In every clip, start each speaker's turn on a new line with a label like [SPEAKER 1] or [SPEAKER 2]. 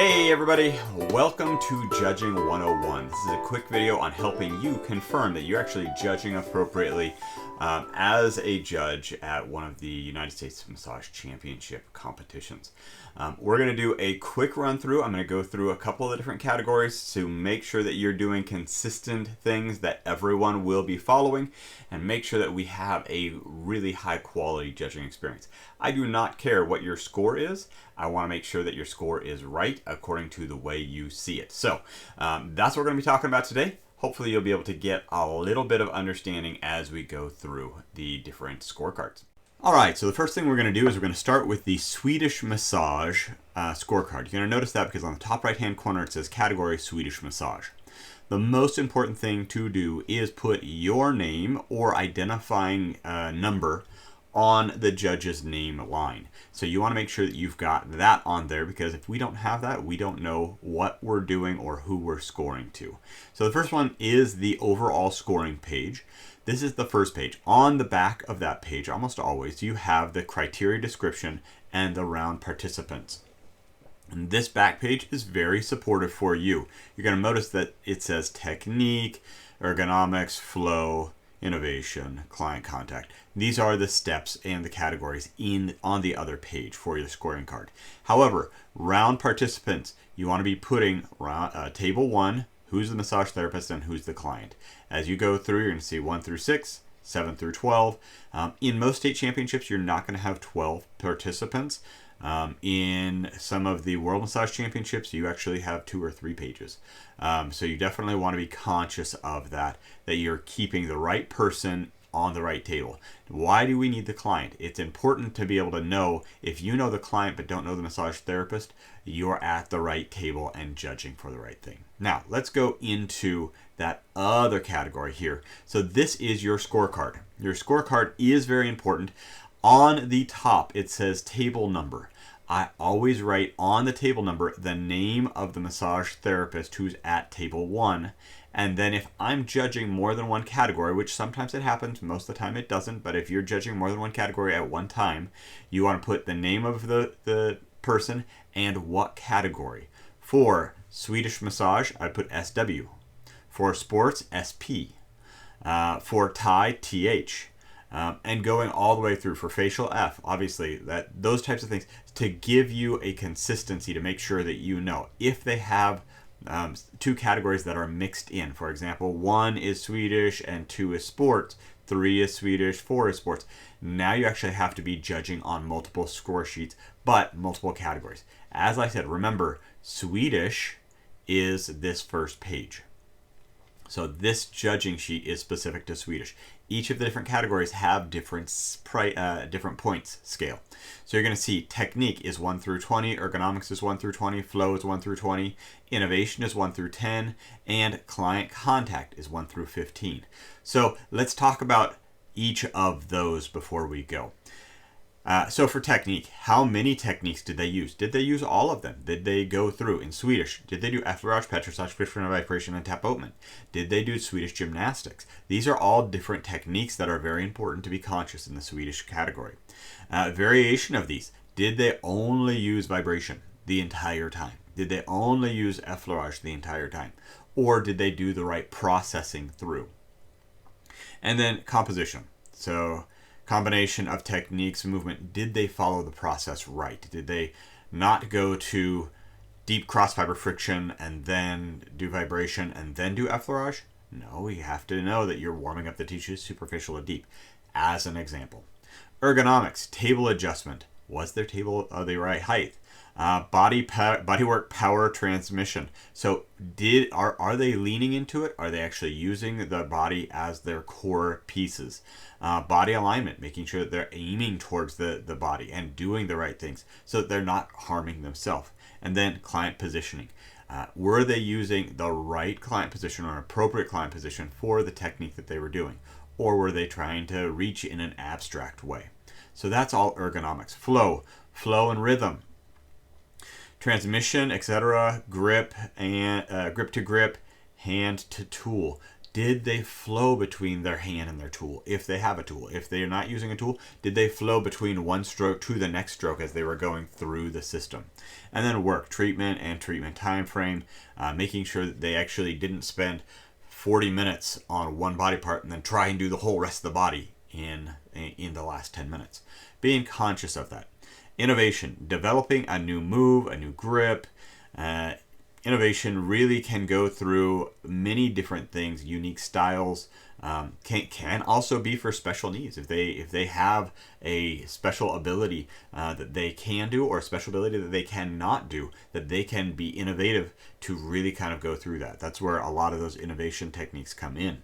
[SPEAKER 1] Hey everybody, welcome to Judging 101. This is a quick video on helping you confirm that you're actually judging appropriately as a judge at one of the United States Massage Championship competitions. We're going to do a quick run through. I'm going to go through a couple of the different categories to make sure that you're doing consistent things that everyone will be following and make sure that we have a really high quality judging experience. I do not care what your score is. I want to make sure that your score is right according to the way you see it. So that's what we're going to be talking about today. Hopefully you'll be able to get a little bit of understanding as we go through the different scorecards. All right, so the first thing we're going to do is we're going to start with the Swedish massage scorecard. You're going to notice that because on the top right-hand corner it says category Swedish massage. The most important thing to do is put your name or identifying number on the judge's name line. So you want to make sure that you've got that on there, because if we don't have that, we don't know what we're doing or who we're scoring to. So the first one is the overall scoring page. This is the first page. On the back of that page, almost always, you have the criteria description and the round participants. And this back page is very supportive for you. You're going to notice that it says technique, ergonomics, flow, innovation, client contact. These are the steps and the categories on the other page for your scoring card. However, round participants, you want to be putting table 1, who's the massage therapist and who's the client. As you go through, you're going to see 1 through 6, 7 through 12. In most state championships, you're not going to have 12 participants. In some of the World Massage Championships, you actually have 2 or 3 pages. So you definitely want to be conscious of that you're keeping the right person on the right table. Why do we need the client? It's important to be able to know, if you know the client but don't know the massage therapist, you're at the right table and judging for the right thing. Now, let's go into that other category here. So this is your scorecard. Your scorecard is very important. On the top, it says table number. I always write on the table number the name of the massage therapist who's at table 1. And then if I'm judging more than one category, which sometimes it happens, most of the time it doesn't, but if you're judging more than one category at one time, you want to put the name of the person and what category. For Swedish massage, I put SW. For sports, SP. For Thai, TH. And going all the way through for facial F, obviously, those types of things to give you a consistency, to make sure that you know if they have 2 categories that are mixed in. For example, 1 is Swedish and 2 is sports, 3 is Swedish, 4 is sports. Now you actually have to be judging on multiple score sheets, but multiple categories. As I said, remember, Swedish is this first page. So this judging sheet is specific to Swedish. Each of the different categories have different points scale. So you're going to see technique is 1 through 20, ergonomics is 1 through 20, flow is 1 through 20, innovation is 1 through 10, and client contact is 1 through 15. So let's talk about each of those before we go. So for technique, how many techniques did they use? Did they use all of them? Did they go through in Swedish? Did they do Eflerage, Petrosage, Fishbone vibration, and tap open? Did they do Swedish gymnastics? These are all different techniques that are very important to be conscious in the Swedish category. Variation of these. Did they only use vibration the entire time? Did they only use Eflerage the entire time? Or did they do the right processing through? And then composition. So combination of techniques, movement, did they follow the process right? Did they not go to deep cross fiber friction and then do vibration and then do effleurage? No, you have to know that you're warming up the tissues superficial to deep, as an example. Ergonomics, table adjustment. Was their table the right height? Bodywork power transmission. So are they leaning into it? Are they actually using the body as their core pieces? Body alignment, making sure that they're aiming towards the body and doing the right things so that they're not harming themselves. And then client positioning. Were they using the right client position or an appropriate client position for the technique that they were doing? Or were they trying to reach in an abstract way? So that's all ergonomics. Flow and rhythm. Transmission, etc., grip and grip to grip, hand to tool. Did they flow between their hand and their tool, if they have a tool? If they are not using a tool, did they flow between one stroke to the next stroke as they were going through the system? And then work, treatment and treatment time frame, making sure that they actually didn't spend 40 minutes on one body part and then try and do the whole rest of the body in the last 10 minutes. Being conscious of that. Innovation, developing a new move, a new grip. Innovation really can go through many different things, unique styles. Can also be for special needs. If they have a special ability that they can do, or a special ability that they cannot do, that they can be innovative to really kind of go through that. That's where a lot of those innovation techniques come in.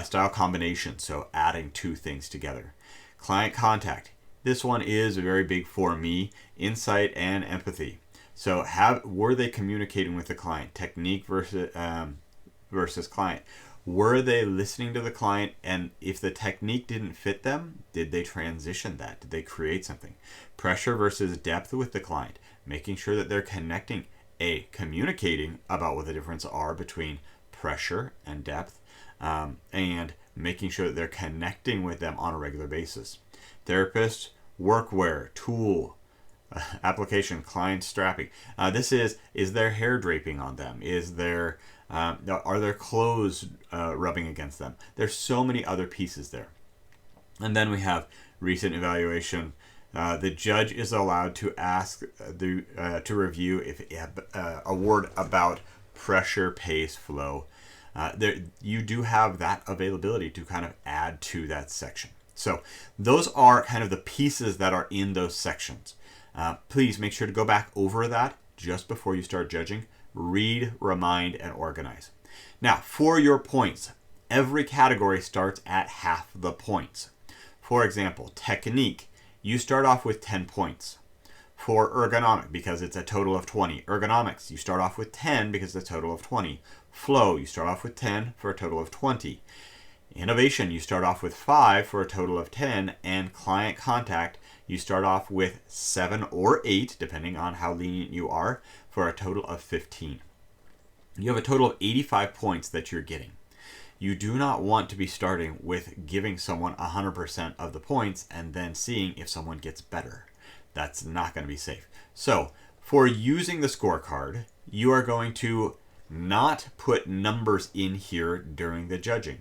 [SPEAKER 1] Style combination, so adding two things together. Client contact. This one is very big for me. Insight and empathy. So were they communicating with the client? Technique versus client. Were they listening to the client, and if the technique didn't fit them, did they transition that? Did they create something? Pressure versus depth with the client. Making sure that they're connecting, communicating about what the difference are between pressure and depth, and making sure that they're connecting with them on a regular basis. Therapist, workwear, tool, application, client strapping. This is their hair draping on them? Are their clothes rubbing against them? There's so many other pieces there. And then we have recent evaluation. The judge is allowed to ask to review if a word about pressure, pace, flow. You do have that availability to kind of add to that section. So those are kind of the pieces that are in those sections. Please make sure to go back over that just before you start judging. Read, remind, and organize. Now, for your points, every category starts at half the points. For example, technique, you start off with 10 points. For ergonomic, because it's a total of 20. Ergonomics, you start off with 10 because it's a total of 20. Flow, you start off with 10 for a total of 20. Innovation, you start off with 5 for a total of 10. And client contact, you start off with 7 or 8, depending on how lenient you are, for a total of 15. You have a total of 85 points that you're getting. You do not want to be starting with giving someone 100% of the points and then seeing if someone gets better. That's not going to be safe. So, for using the scorecard, you are going to not put numbers in here during the judging.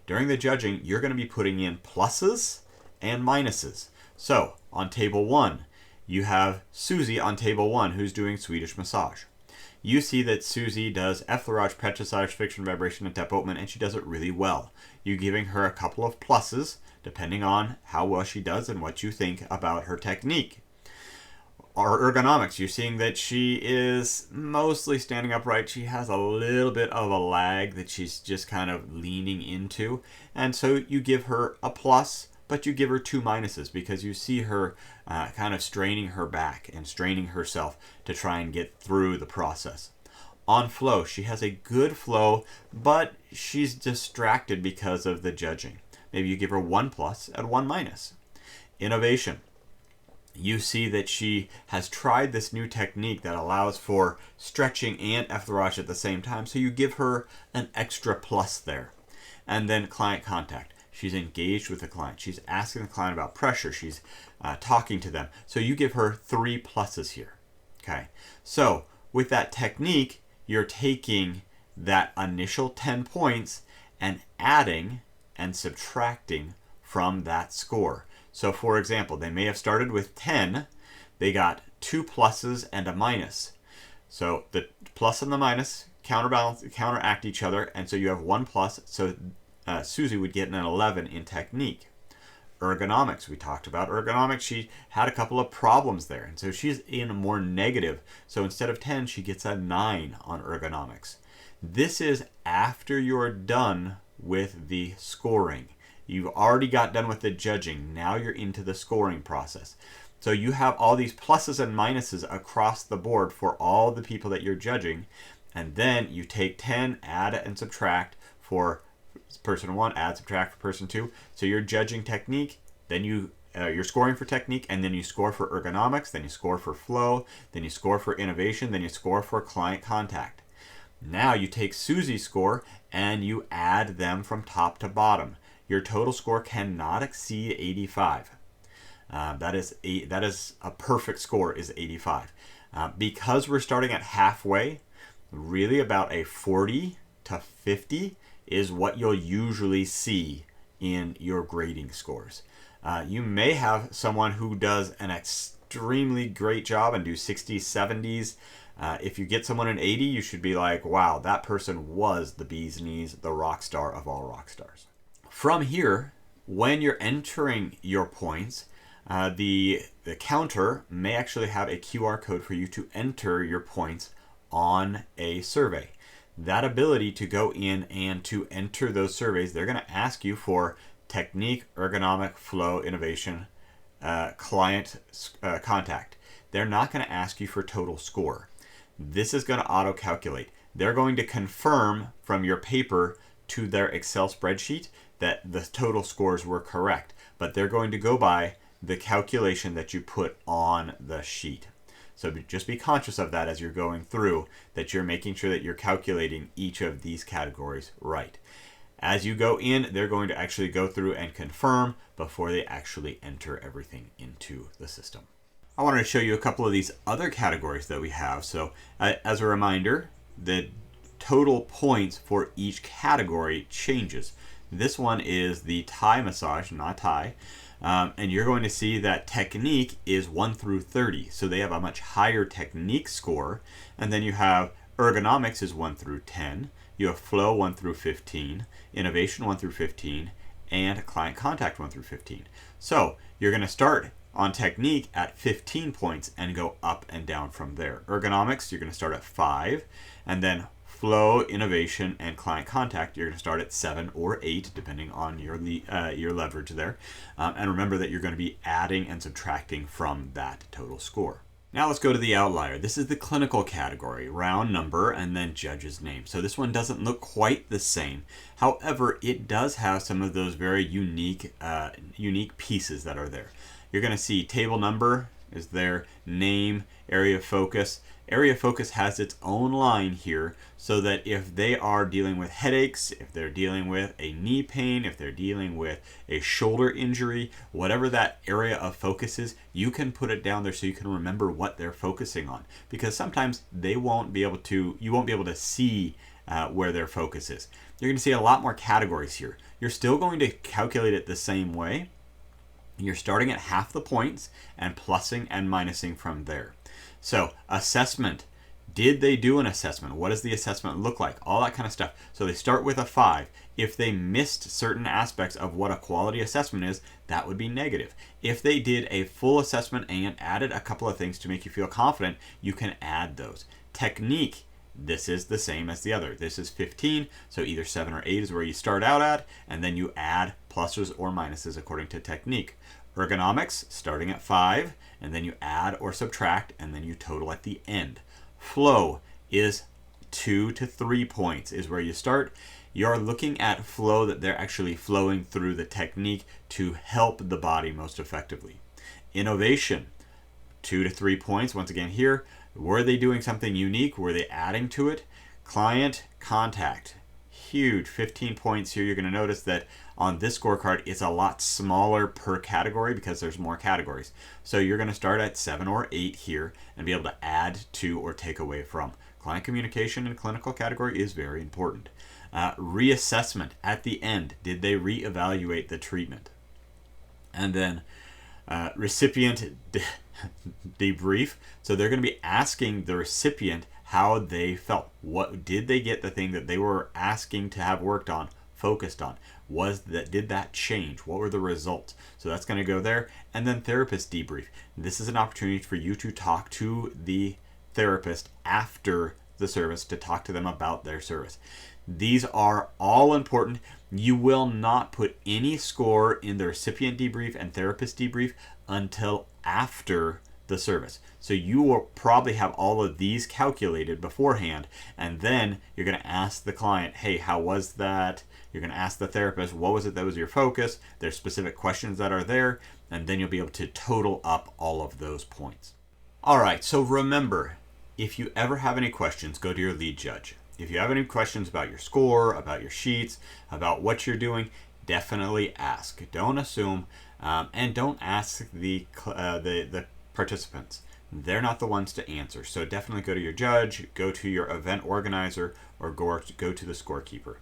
[SPEAKER 1] During the judging, you're going to be putting in pluses and minuses. So, on table 1, you have Susie on table 1 who's doing Swedish massage. You see that Susie does effleurage, petrissage, friction, vibration, and tappement, and she does it really well. You're giving her a couple of pluses, depending on how well she does and what you think about her technique. Our ergonomics, you're seeing that she is mostly standing upright. She has a little bit of a lag that she's just kind of leaning into. And so you give her a plus, but you give her 2 minuses because you see her kind of straining her back and straining herself to try and get through the process. On flow, she has a good flow, but she's distracted because of the judging. Maybe you give her 1 plus and 1 minus. Innovation. You see that she has tried this new technique that allows for stretching and effleurage at the same time, so you give her an extra plus there. And then client contact. She's engaged with the client. She's asking the client about pressure. She's talking to them. So you give her 3 pluses here. Okay. So with that technique, you're taking that initial 10 points and adding and subtracting from that score. So for example, they may have started with 10. They got 2 pluses and a minus. So the plus and the minus counteract each other, and so you have 1 plus. So Susie would get an 11 in technique. Ergonomics, we talked about ergonomics. She had a couple of problems there, and so she's in a more negative. So instead of 10, she gets a 9 on ergonomics. This is after you're done with the scoring. You've already got done with the judging. Now you're into the scoring process. So you have all these pluses and minuses across the board for all the people that you're judging, and then you take 10, add and subtract for person 1, add, subtract for person 2. So you're judging technique, then you're scoring for technique, and then you score for ergonomics, then you score for flow, then you score for innovation, then you score for client contact. Now you take Susie's score and you add them from top to bottom. Your total score cannot exceed 85. That is a perfect score is 85. Because we're starting at halfway, really about a 40 to 50 is what you'll usually see in your grading scores. You may have someone who does an extremely great job and do 60s, 70s. If you get someone an 80, you should be like, wow, that person was the bee's knees, the rock star of all rock stars. From here, when you're entering your points, the counter may actually have a QR code for you to enter your points on a survey. That ability to go in and to enter those surveys, they're going to ask you for technique, ergonomic, flow, innovation, client contact. They're not going to ask you for total score. This is going to auto-calculate. They're going to confirm from your paper to their Excel spreadsheet that the total scores were correct, but they're going to go by the calculation that you put on the sheet. So just be conscious of that as you're going through, that you're making sure that you're calculating each of these categories right. As you go in, they're going to actually go through and confirm before they actually enter everything into the system. I wanted to show you a couple of these other categories that we have. So as a reminder, the total points for each category changes. This one is the Thai massage, not Thai. And you're going to see that technique is 1 through 30. So they have a much higher technique score. And then you have ergonomics is 1 through 10. You have flow 1 through 15, innovation 1 through 15, and client contact 1 through 15. So you're going to start on technique at 15 points and go up and down from there. Ergonomics, you're going to start at 5, and then flow, innovation, and client contact, you're going to start at 7 or 8, depending on your leverage there. And remember that you're going to be adding and subtracting from that total score. Now let's go to the outlier. This is the clinical category, round number, and then judge's name. So this one doesn't look quite the same. However, it does have some of those very unique pieces that are there. You're going to see table number is there, name, area of focus. Area of focus has its own line here so that if they are dealing with headaches, if they're dealing with a knee pain, if they're dealing with a shoulder injury, whatever that area of focus is, you can put it down there so you can remember what they're focusing on. Because sometimes you won't be able to see where their focus is. You're going to see a lot more categories here. You're still going to calculate it the same way. You're starting at half the points and plussing and minusing from there. So assessment, did they do an assessment? What does the assessment look like? All that kind of stuff. So they start with a 5. If they missed certain aspects of what a quality assessment is, that would be negative. If they did a full assessment and added a couple of things to make you feel confident, you can add those. Technique, this is the same as the other. This is 15, so either 7 or 8 is where you start out at, and then you add pluses or minuses according to technique. Ergonomics, starting at 5, and then you add or subtract, and then you total at the end. Flow is 2 to 3 points is where you start. You're looking at flow that they're actually flowing through the technique to help the body most effectively. Innovation, 2 to 3 points. Once again here, were they doing something unique? Were they adding to it? Client contact, huge, 15 points here. You're going to notice that on this scorecard, it's a lot smaller per category because there's more categories. So you're going to start at 7 or 8 here and be able to add to or take away from. Client communication in clinical category is very important. Reassessment at the end. Did they reevaluate the treatment? And then recipient debrief. So they're going to be asking the recipient how they felt. What did they get the thing that they were asking to have worked on, focused on? Did that change? What were the results? So that's going to go there. And then therapist debrief. This is an opportunity for you to talk to the therapist after the service, to talk to them about their service. These are all important. You will not put any score in the recipient debrief and therapist debrief until after the service. So you will probably have all of these calculated beforehand, and then you're going to ask the client, hey, how was that? You're going to ask the therapist, what was it that was your focus? There's specific questions that are there, and then you'll be able to total up all of those points. All right, so remember, if you ever have any questions, go to your lead judge. if you have any questions about your score, about your sheets, about what you're doing, definitely ask. Don't assume, and don't ask the participants. They're not the ones to answer. So definitely go to your judge, go to your event organizer, or go to the scorekeeper.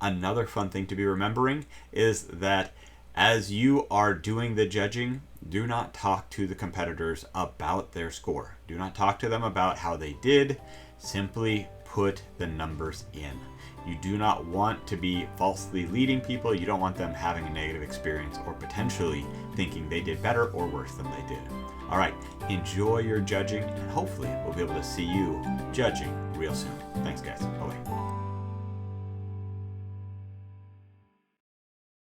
[SPEAKER 1] Another fun thing to be remembering is that as you are doing the judging, do not talk to the competitors about their score. Do not talk to them about how they did. Simply put the numbers in. You do not want to be falsely leading people. You don't want them having a negative experience or potentially thinking they did better or worse than they did. All right, enjoy your judging, and hopefully we'll be able to see you judging real soon. Thanks, guys. Bye-bye.